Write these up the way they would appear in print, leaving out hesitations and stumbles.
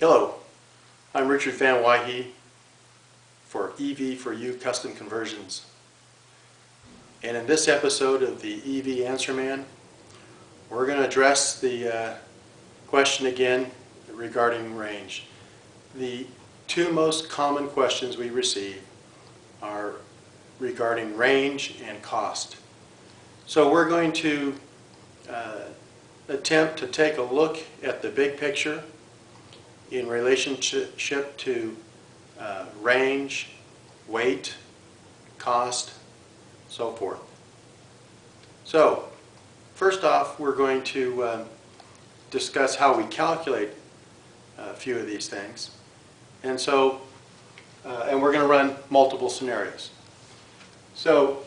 Hello, I'm Richard Van Wyhe for EV4U Custom Conversions. And in this episode of the EV Answer Man, we're going to address the question again regarding range. The two most common questions we receive are regarding range and cost. So we're going to attempt to take a look at the big picture in relationship to range, weight, cost, so forth. So first off, we're going to discuss how we calculate a few of these things. And so, and we're going to run multiple scenarios. So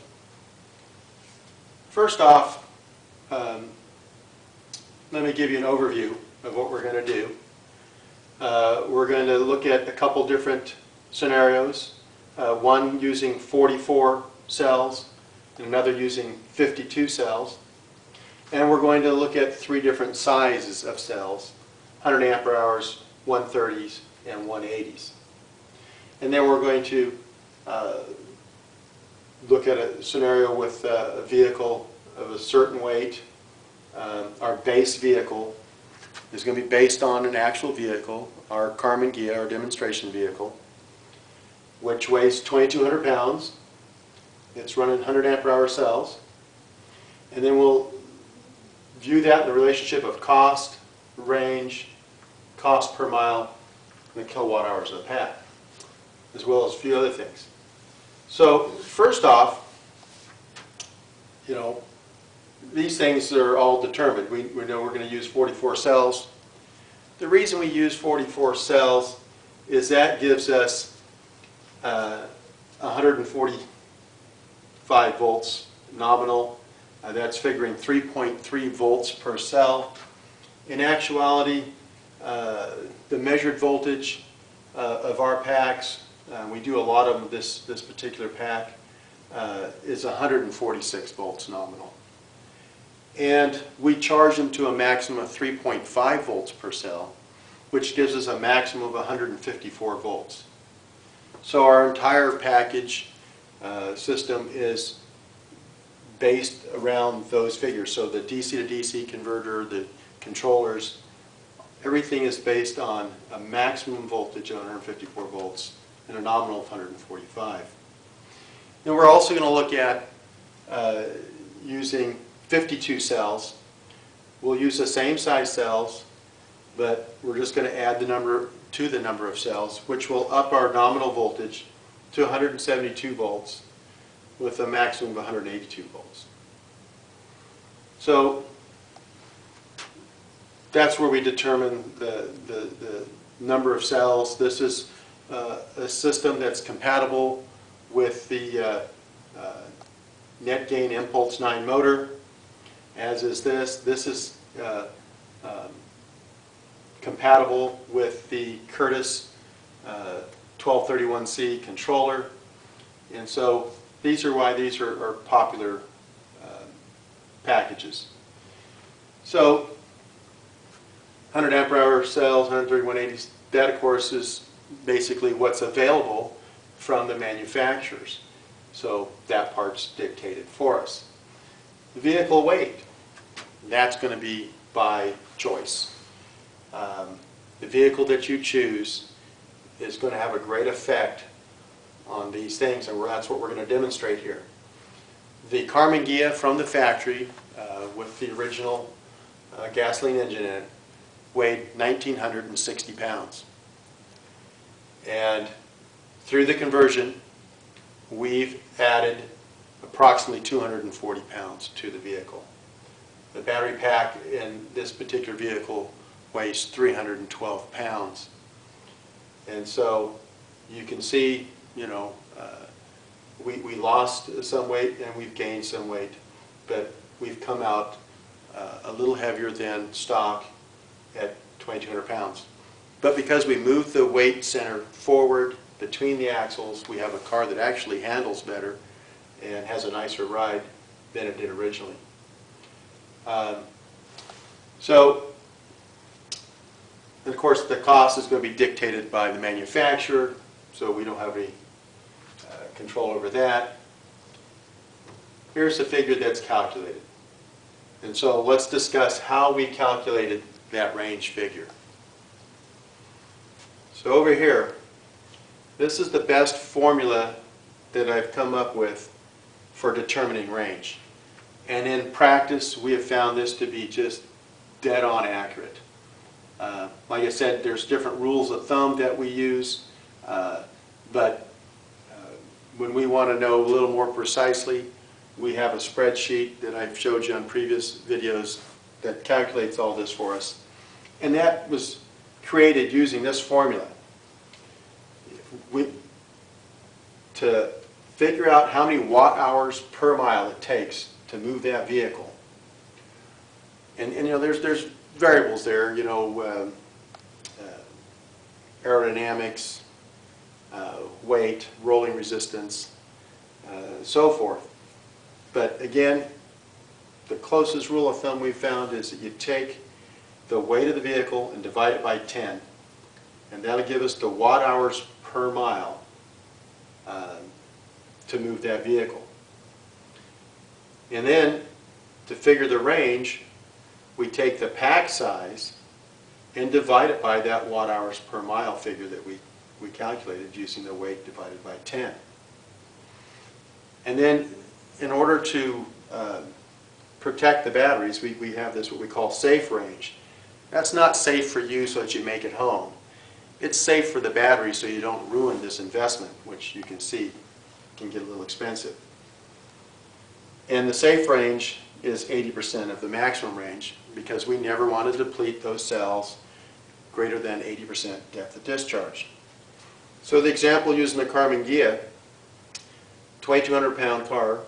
first off, let me give you an overview of what we're going to do. We're going to look at a couple different scenarios, one using 44 cells and another using 52 cells. And we're going to look at three different sizes of cells, 100 ampere hours, 130s, and 180s. And then we're going to look at a scenario with a vehicle of a certain weight. Our base vehicle is going to be based on an actual vehicle, our Karmann Ghia, our demonstration vehicle, which weighs 2,200 pounds. It's running 100 ampere hour cells. And then we'll view that in the relationship of cost, range, cost per mile, and the kilowatt hours of the pack, as well as a few other things. So first off, these things are all determined. We know we're going to use 44 cells. The reason we use 44 cells is that gives us 145 volts nominal. That's figuring 3.3 volts per cell. In actuality, the measured voltage of our packs, we do a lot of this particular pack, is 146 volts nominal. And we charge them to a maximum of 3.5 volts per cell, which gives us a maximum of 154 volts. So our entire package system is based around those figures. So the DC to DC converter, the controllers, everything is based on a maximum voltage of 154 volts and a nominal of 145. And we're also going to look at using 52 cells. We'll use the same size cells, but we're just going to add the number to the number of cells, which will up our nominal voltage to 172 volts with a maximum of 182 volts. So that's where we determine the number of cells. This is a system that's compatible with the NetGain Impulse 9 motor, as is this. This is compatible with the Curtis 1231C controller. And so these are why these are popular packages. So 100 ampere hour cells, 130/180s, that of course is basically what's available from the manufacturers. So that part's dictated for us. The vehicle weight, that's going to be by choice. The vehicle that you choose is going to have a great effect on these things, and that's what we're going to demonstrate here. The Karmann Ghia from the factory with the original gasoline engine in it weighed 1,960 pounds. And through the conversion, we've added approximately 240 pounds to the vehicle. The battery pack in this particular vehicle weighs 312 pounds. And so you can see, we lost some weight and we've gained some weight, but we've come out a little heavier than stock at 2,200 pounds. But because we moved the weight center forward between the axles, we have a car that actually handles better and has a nicer ride than it did originally. So And of course, the cost is going to be dictated by the manufacturer, so we don't have any control over that. Here's the figure that's calculated. And so let's discuss how we calculated that range figure. So over here, this is the best formula that I've come up with for determining range. And in practice, we have found this to be just dead on accurate. Like I said, there's different rules of thumb that we use, but when we want to know a little more precisely, we have a spreadsheet that I've showed you on previous videos that calculates all this for us. And that was created using this formula. To figure out how many watt hours per mile it takes to move that vehicle. And you know, there's variables there, you know, aerodynamics, weight, rolling resistance, so forth. But again, the closest rule of thumb we've found is that you take the weight of the vehicle and divide it by 10, and that'll give us the watt hours per mile to move that vehicle. And then, to figure the range, we take the pack size and divide it by that watt hours per mile figure that we calculated using the weight divided by 10. And then, in order to protect the batteries, we have this what we call safe range. That's not safe for you so that you make it home. It's safe for the battery so you don't ruin this investment, which you can see can get a little expensive. And the safe range is 80% of the maximum range because we never want to deplete those cells greater than 80% depth of discharge. So the example using the Karmann Ghia, 2,200 pound car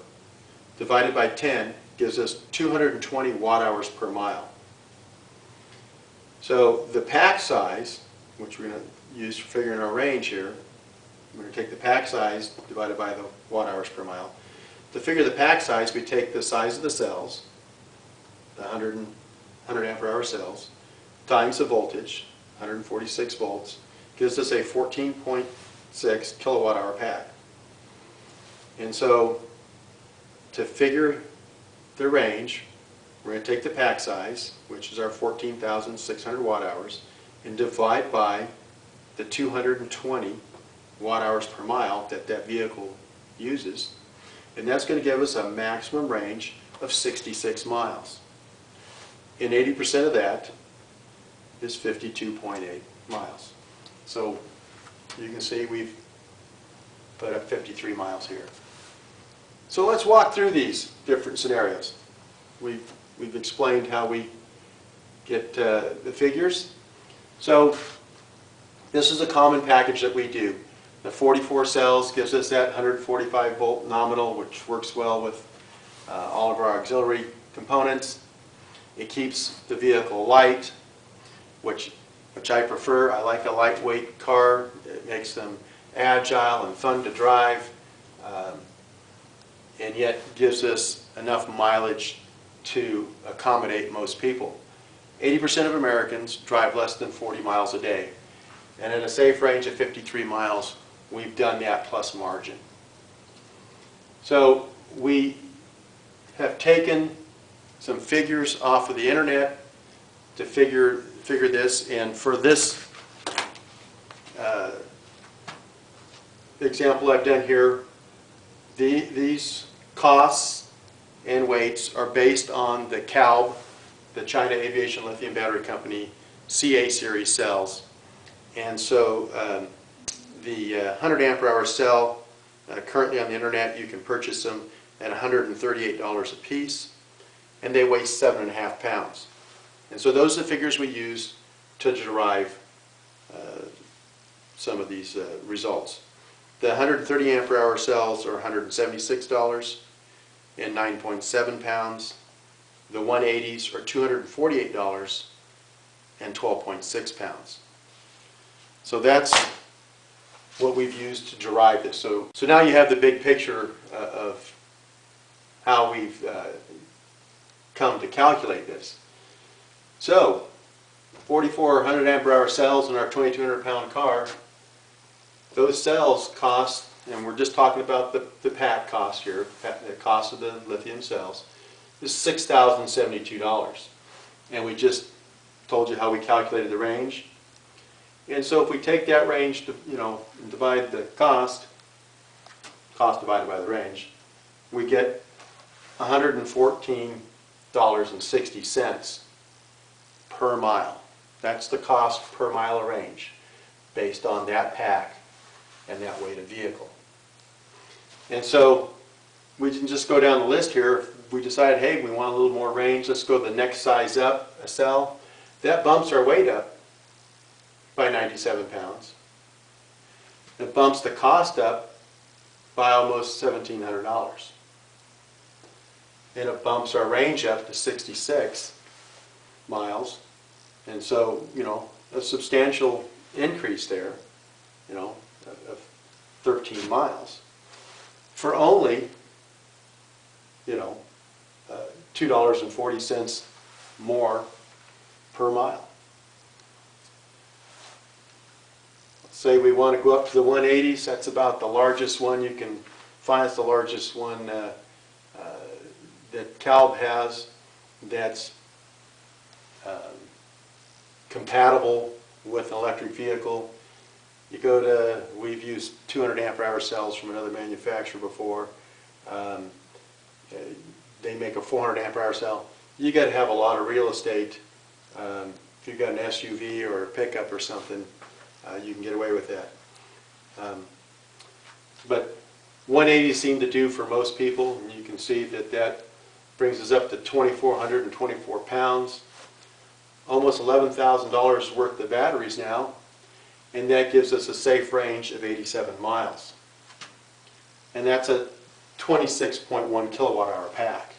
divided by 10 gives us 220 watt hours per mile. So the pack size, which we're going to use for figuring our range here, we're going to take the pack size divided by the watt hours per mile. To figure the pack size, we take the size of the cells, the 100 ampere hour cells, times the voltage, 146 volts, gives us a 14.6 kilowatt hour pack. And so to figure the range, we're going to take the pack size, which is our 14,600 watt hours, and divide by the 220 watt hours per mile that that vehicle uses. And that's going to give us a maximum range of 66 miles. And 80% of that is 52.8 miles. So you can see we've put up 53 miles here. So let's walk through these different scenarios. We've explained how we get the figures. So this is a common package that we do. The 44 cells gives us that 145 volt nominal, which works well with all of our auxiliary components. It keeps the vehicle light, which I prefer. I like a lightweight car. It makes them agile and fun to drive, and yet gives us enough mileage to accommodate most people. 80% of Americans drive less than 40 miles a day. And at a safe range of 53 miles, we've done that plus margin. So we have taken some figures off of the internet to figure this, and for this example I've done here, these costs and weights are based on the CALB, the China Aviation Lithium Battery Company CA series cells. And so the 100 ampere hour cell, currently on the internet, you can purchase them at $138 a piece, and they weigh 7.5 pounds. And so those are the figures we use to derive some of these results. The 130 ampere hour cells are $176 and 9.7 pounds. The 180s are $248 and 12.6 pounds. So that's what we've used to derive this. So now you have the big picture of how we've come to calculate this. So 4,400 ampere hour cells in our 2,200 pound car, those cells cost, and we're just talking about the pack cost here, the cost of the lithium cells, is $6,072. And we just told you how we calculated the range. And so if we take that range, to, and divide the cost divided by the range, we get $114.60 per mile. That's the cost per mile of range based on that pack and that weight of vehicle. And so we can just go down the list here. If we decide, hey, we want a little more range, let's go to the next size up, a cell. That bumps our weight up by 97 pounds. It bumps the cost up by almost $1,700. And it bumps our range up to 66 miles. And so, a substantial increase there, of 13 miles for only, $2.40 more per mile. Let's say we want to go up to the 180s. That's about the largest one you can find. It's the largest one that CALB has that's compatible with an electric vehicle. You go to, we've used 200 ampere hour cells from another manufacturer before. They make a 400 ampere hour cell. You got to have a lot of real estate. If you've got an SUV or a pickup or something, you can get away with that. But 180 seem to do for most people, and you can see that that brings us up to 2,424 pounds, almost $11,000 worth of batteries now, and that gives us a safe range of 87 miles. And that's a 26.1 kilowatt hour pack.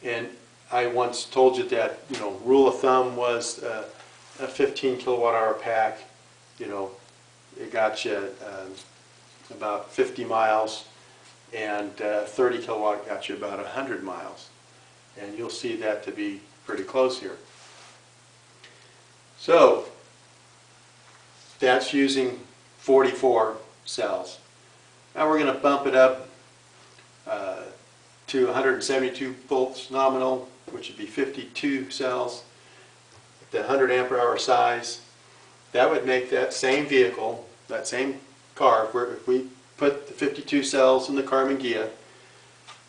And I once told you that, rule of thumb was a 15 kilowatt hour pack, it got you about 50 miles, and 30 kilowatt got you about 100 miles. And you'll see that to be pretty close here. So that's using 44 cells. Now we're going to bump it up to 172 volts nominal, which would be 52 cells at the 100 ampere hour size. That would make that same vehicle, that same car, if we put the 52 cells in the Karmann Ghia,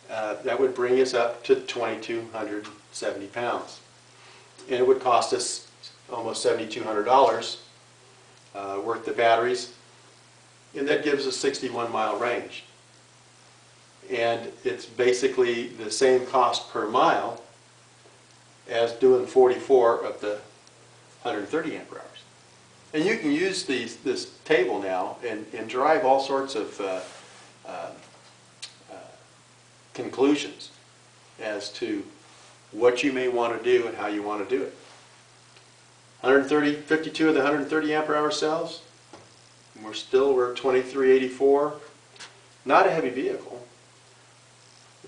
that would bring us up to 2,270 pounds. And it would cost us almost $7,200 worth of batteries, and that gives us 61 mile range. And it's basically the same cost per mile as doing 44 of the 130 ampere hours. And you can use this table now and derive all sorts of conclusions as to what you may want to do and how you want to do it. 52 of the 130 ampere hour cells, and we're at 2384. Not a heavy vehicle.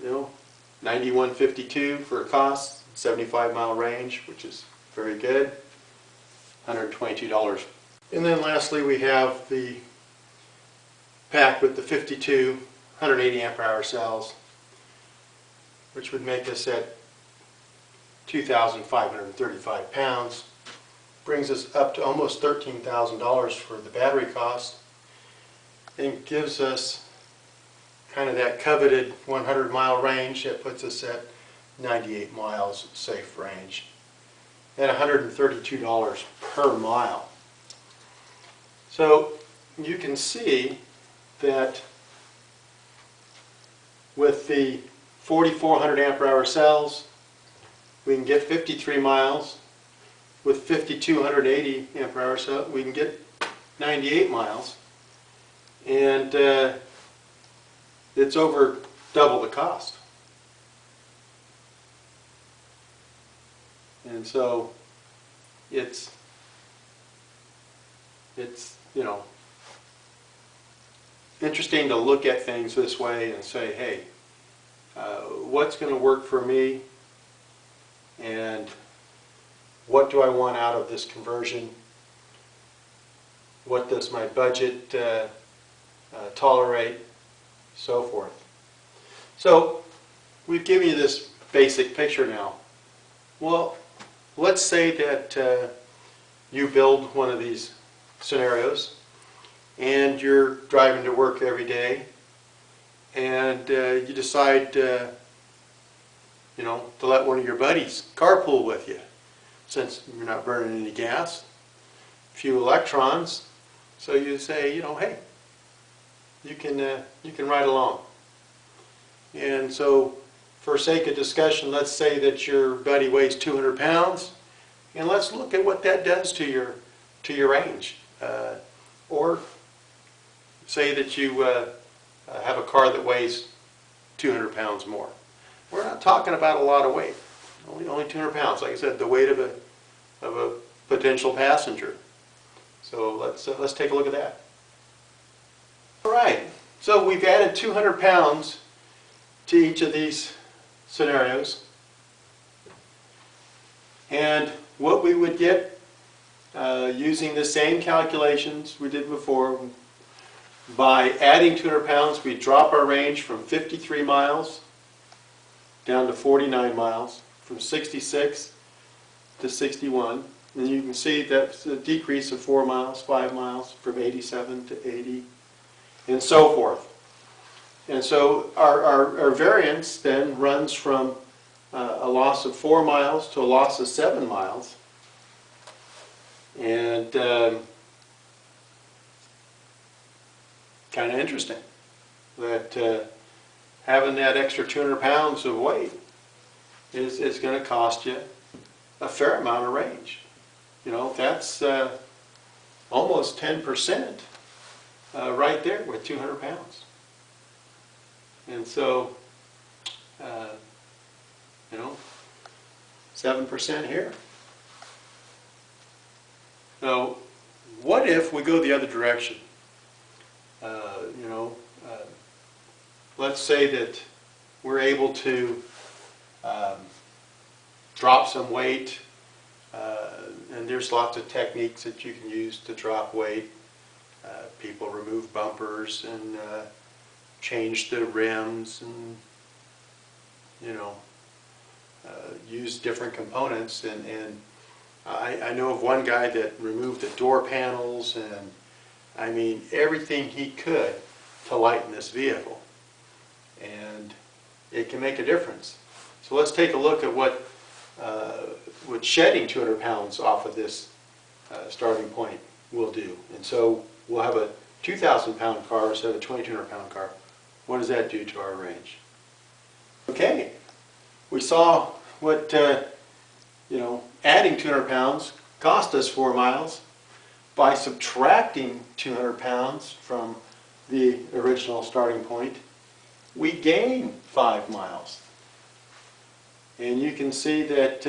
9152 for a cost, 75 mile range, which is very good. $122. And then lastly, we have the pack with the 52 180 ampere hour cells, which would make us at 2,535 pounds. Brings us up to almost $13,000 for the battery cost, and gives us kind of that coveted 100 mile range. That puts us at 98 miles safe range at $132 per mile. So you can see that with the 4,400 ampere hour cells, we can get 53 miles. With 5,280 ampere hour cell, we can get 98 miles. And it's over double the cost. And so it's interesting to look at things this way and say, hey, what's going to work for me, and what do I want out of this conversion? What does my budget tolerate? So forth. So we've given you this basic picture now. Well, let's say that you build one of these scenarios and you're driving to work every day and you decide to let one of your buddies carpool with you, since you're not burning any gas, few electrons. So you say, hey, you can ride along. And so, for sake of discussion, let's say that your buddy weighs 200 pounds, and let's look at what that does to your range. Or say that you have a car that weighs 200 pounds more. We're not talking about a lot of weight. Only 200 pounds. Like I said, the weight of a potential passenger. So let's take a look at that. All right. So we've added 200 pounds to each of these scenarios. And what we would get using the same calculations we did before, by adding 200 pounds, we drop our range from 53 miles down to 49 miles, from 66 to 61. And you can see that's a decrease of 4 miles, 5 miles, from 87 to 80, and so forth. And so our variance then runs from a loss of 4 miles to a loss of 7 miles. And kind of interesting that having that extra 200 pounds of weight is going to cost you a fair amount of range. That's almost 10% right there with 200 pounds. And so, 7% here. Now, what if we go the other direction? Let's say that we're able to drop some weight, and there's lots of techniques that you can use to drop weight. People remove bumpers and change the rims and use different components, and I know of one guy that removed the door panels and I mean everything he could to lighten this vehicle, and it can make a difference. So let's take a look at what shedding 200 pounds off of this starting point will do. And so we'll have a 2,000 pound car instead of a 2,200 pound car. What does that do to our range? Okay, we saw what adding 200 pounds cost us 4 miles. By subtracting 200 pounds from the original starting point, we gain 5 miles. And you can see that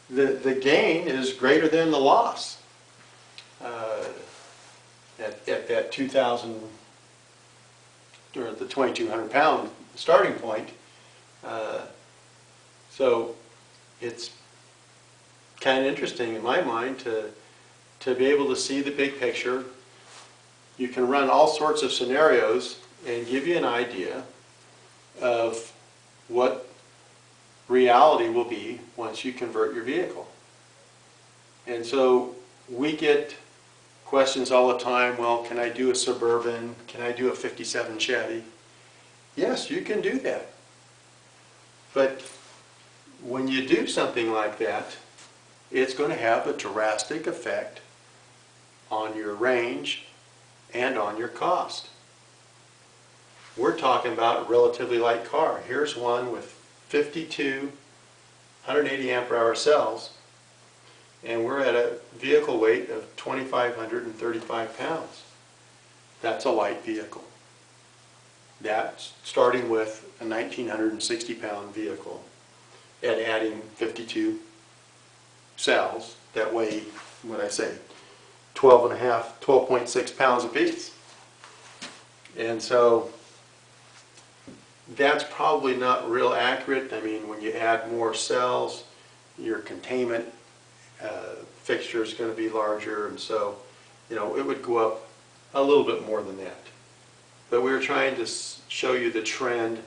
the gain is greater than the loss at that 2,000 or the 2,200 pound starting point. So it's kind of interesting in my mind to be able to see the big picture. You can run all sorts of scenarios and give you an idea of what reality will be once you convert your vehicle. And so we get questions all the time, well, can I do a Suburban? Can I do a 57 Chevy? Yes, you can do that. But when you do something like that, it's going to have a drastic effect on your range and on your cost. We're talking about a relatively light car. Here's one with 52 180 ampere hour cells, and we're at a vehicle weight of 2,535 pounds. That's a light vehicle. That's starting with a 1,960 pound vehicle and adding 52 cells that weigh, what I say, 12.6 pounds apiece. And so that's probably not real accurate. I mean, when you add more cells, your containment fixture is going to be larger, and so, you know, it would go up a little bit more than that. But we were trying to show you the trend,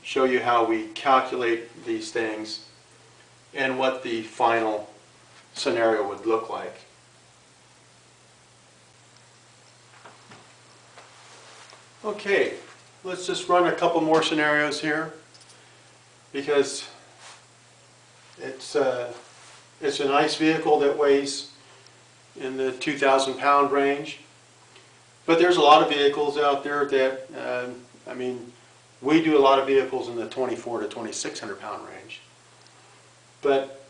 show you how we calculate these things and what the final scenario would look like. Okay, let's just run a couple more scenarios here, because it's a nice vehicle that weighs in the 2,000 pound range. But there's a lot of vehicles out there that, I mean, we do a lot of vehicles in the 2,400 to 2,600 pound range. But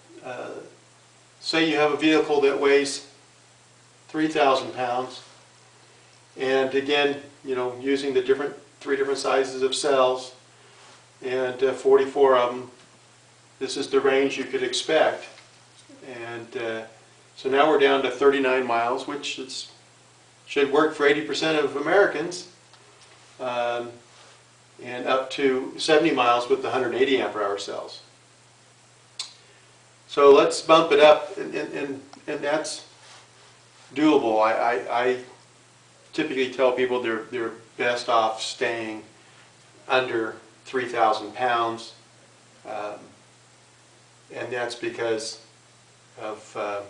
say you have a vehicle that weighs 3,000 pounds, and again, you know, using the three different sizes of cells and 44 of them, this is the range you could expect. And so now we're down to 39 miles, which should work for 80% of Americans, and up to 70 miles with the 180 ampere-hour cells. So let's bump it up, and that's doable. I typically tell people they're best off staying under 3,000 pounds, and that's because of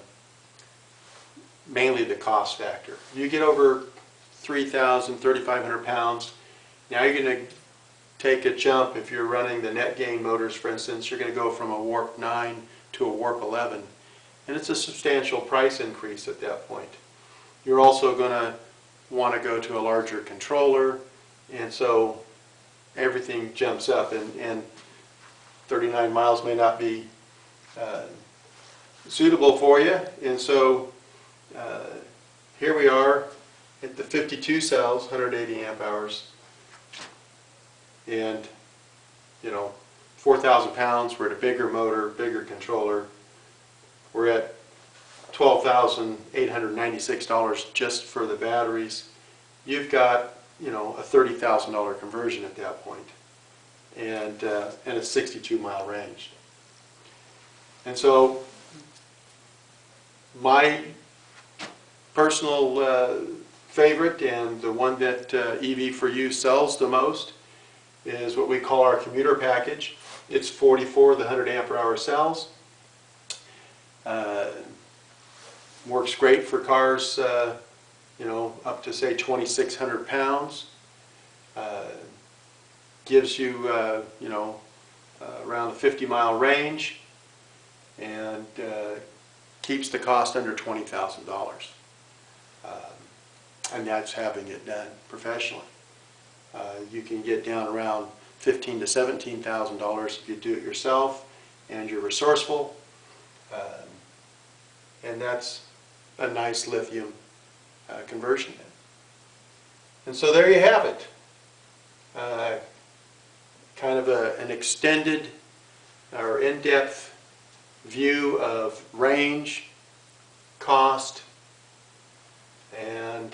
mainly the cost factor. You get over 3,000, 3,500 pounds, now you're going to take a jump. If you're running the net gain motors, for instance, you're going to go from a warp 9 to a warp 11, and it's a substantial price increase at that point. You're also going to want to go to a larger controller, and so everything jumps up, and 39 miles may not be suitable for you. And so here we are at the 52 cells, 180 amp hours, and, you know, 4,000 pounds. We're at a bigger motor, bigger controller. We're at $12,896 just for the batteries. You've got, you know, a $30,000 conversion at that point, and a 62-mile range. And so my personal favorite, and the one that EV4U sells the most, is what we call our commuter package. It's 44 of the 100 ampere-hour cells. Works great for cars, you know, up to say 2,600 pounds. Gives you, you know, around a 50-mile range, and keeps the cost under $20,000. And that's having it done professionally. You can get down around $15,000 to $17,000 if you do it yourself and you're resourceful. And that's a nice lithium conversion. And so there you have it. Kind of an extended or in-depth view of range, cost, and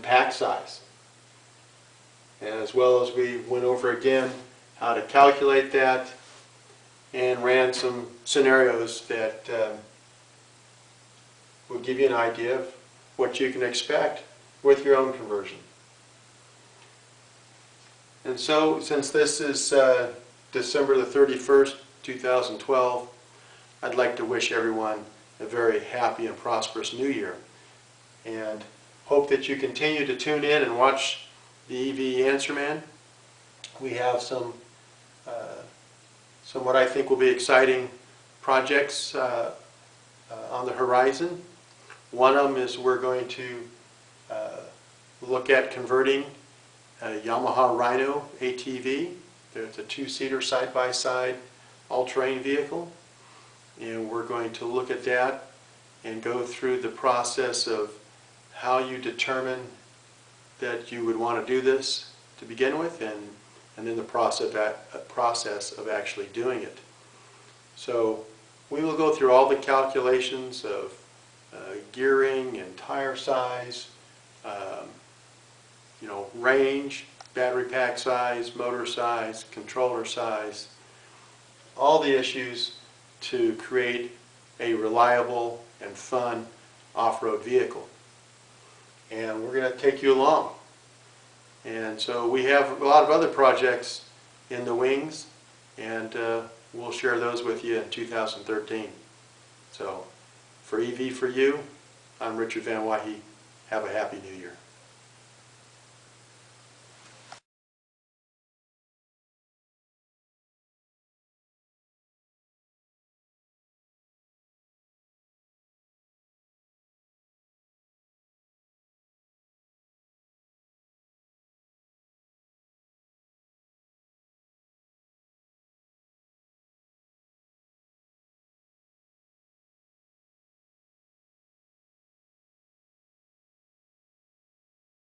pack size. As well as we went over again how to calculate that and ran some scenarios that will give you an idea of what you can expect with your own conversion. And so, since this is December the 31st, 2012, I'd like to wish everyone a very happy and prosperous New Year, and hope that you continue to tune in and watch the EV Answer Man. We have some what I think will be exciting projects on the horizon. One of them is we're going to look at converting a Yamaha Rhino ATV. It's a two-seater side-by-side all-terrain vehicle, and we're going to look at that and go through the process of how you determine that you would want to do this to begin with, and then the process of actually doing it. So we will go through all the calculations of gearing and tire size, you know, range, battery pack size, motor size, controller size, all the issues to create a reliable and fun off-road vehicle. And we're going to take you along. And so we have a lot of other projects in the wings, and we'll share those with you in 2013. So for EV4U, I'm Richard Van Wahee. Have a happy new year.